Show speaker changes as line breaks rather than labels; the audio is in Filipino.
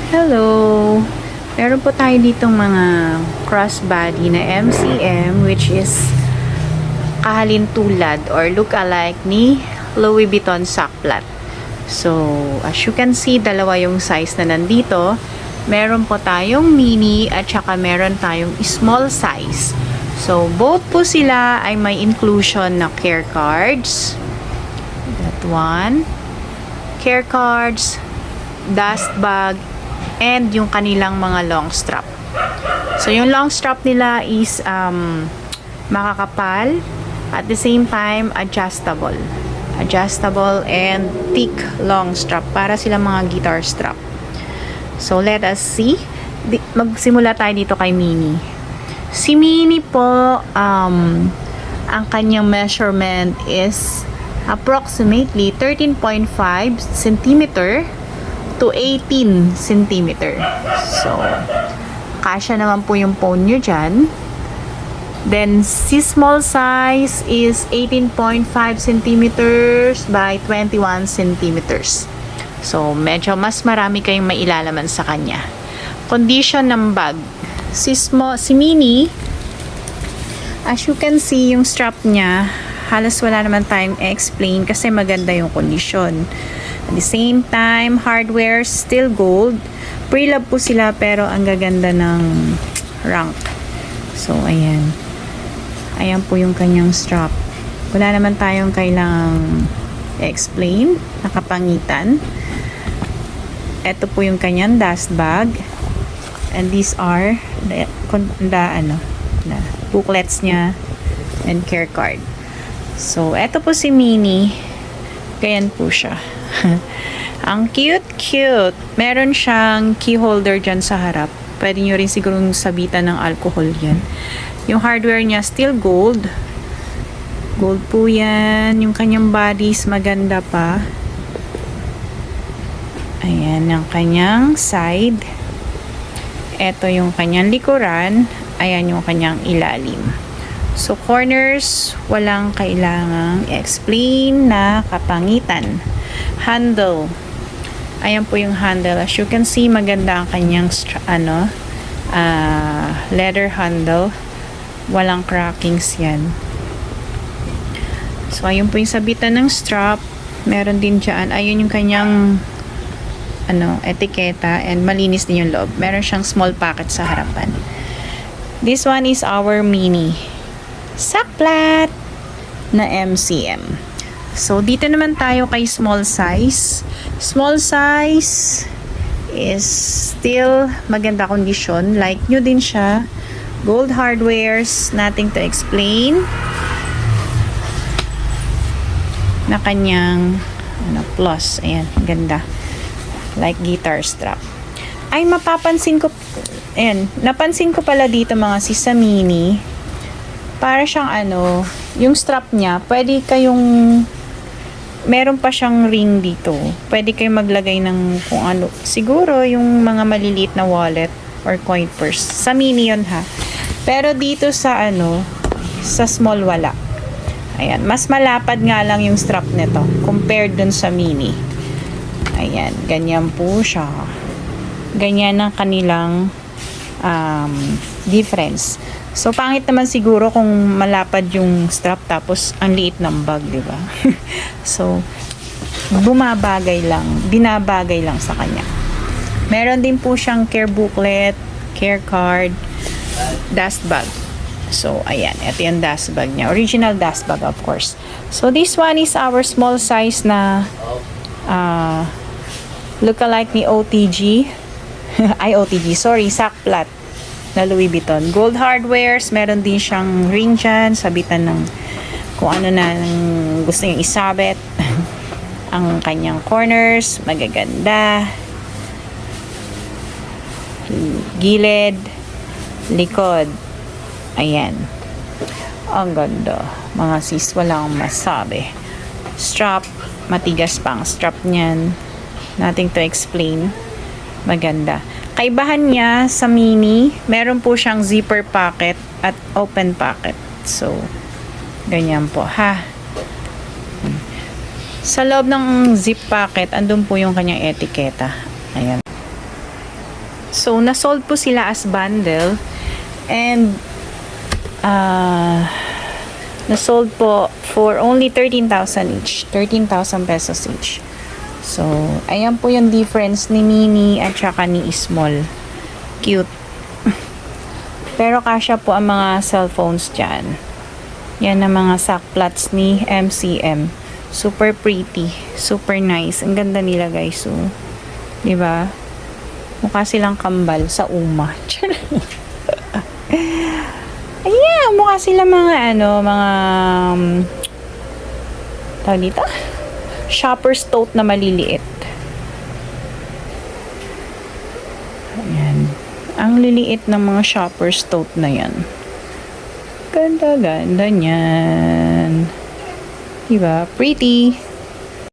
Hello! Meron po tayo ditong mga crossbody na MCM which is kahalintulad or look-alike ni Louis Vuitton Sackplat. So, as you can see, dalawa yung size na nandito. Meron po tayong mini at saka meron tayong small size. So, both po sila ay may inclusion na care cards. That one. Care cards, dust bag, and yung kanilang mga long strap. So, yung long strap nila is makakapal, at the same time, adjustable. Adjustable and thick long strap para sila mga guitar strap. So, let us see. Magsimula tayo dito kay Mini. Si Mini po, ang kanyang measurement is approximately 13.5 cm to 18 cm. So, kasya naman po yung phone nyo dyan. Then, si small size is 18.5 cm by 21 cm. So, medyo mas marami kayong mailalaman sa kanya. Condition ng bag. Si Mini, as you can see, yung strap niya, halos wala naman tayong explain kasi maganda yung kondisyon. At the same time, hardware still gold. Pre-love po sila pero ang gaganda ng rank. So, ayan. Ayan po yung kanyang strap. Wala naman tayong kailangang explain. Nakapangitan. Ito po yung kanyang dust bag. And these are the booklets niya and care card. So, ito po si Mini. Ganyan po siya. Ang cute. Meron siyang key holder dyan sa harap. Pwede nyo rin sigurong sabitan ng alcohol yan. Yung hardware niya still gold. Gold po yan. Yung kanyang bodies maganda pa. Ayan yung kanyang side. Ito yung kanyang likuran. Ayan yung kanyang ilalim. So, corners, walang kailangang explain na kapangitan. Handle. Ayan po yung handle. As you can see, maganda ang kanyang leather handle. Walang crackings yan. So, ayun po yung sabitan ng strap. Meron din dyan. Ayun yung kanyang etiketa and malinis din yung loob. Meron siyang small pocket sa harapan. This one is our Mini Sackplat na MCM. So, dito naman tayo kay small size. Small size is still maganda kondisyon. Like new din siya. Gold hardwares, nothing to explain. Na kanyang plus. Ayan, ganda. Like guitar strap. Ay, napansin ko pala dito mga sa Mini. Para siyang yung strap niya, pwede kayong meron pa siyang ring dito. Pwede kayong maglagay ng kung ano. Siguro yung mga maliliit na wallet or coin purse. Sa Mini yun ha. Pero dito sa sa small wala. Ayan. Mas malapad nga lang yung strap nito compared dun sa Mini. Ayan. Ganyan po siya. Ganyan ang kanilang difference. So, pangit naman siguro kung malapad yung strap tapos ang liit ng bag, di ba? So, binabagay lang sa kanya. Meron din po siyang care booklet, care card, dust bag. So, ayan. Ito yung dust bag niya. Original dust bag, of course. So, this one is our small size na look-alike ni OTG. Sackplat na Louis Vuitton. Gold hardwares, meron din siyang ring dyan, sabitan ng kung ano na gusto nyo isabit. Ang kanyang corners, magaganda. Gilid, likod. Ayan. Ang ganda. Mga sis, walang masabi. Strap, matigas pang strap niyan. Nothing to explain. Maganda. Kaibahan niya sa Mini, meron po siyang zipper pocket at open pocket. So, ganyan po, ha. Sa loob ng zip pocket, andun po yung kanyang etiketa. Ayan. So, nasold po sila as bundle. And, nasold po for only 13,000 each. 13,000 pesos each. So, ayan po yung difference ni mini at saka ni small. Cute. Pero kasya po ang mga cellphones dyan. Yan ang mga sackplots ni MCM. Super pretty. Super nice. Ang ganda nila guys. So, diba? Mukha silang kambal sa uma. Ayan, mukha sila mga tawag dito? Shopper's tote na maliliit. Ayan. Ang liliit ng mga shopper's tote na yan. Ganda-ganda niyan. Diba? Pretty.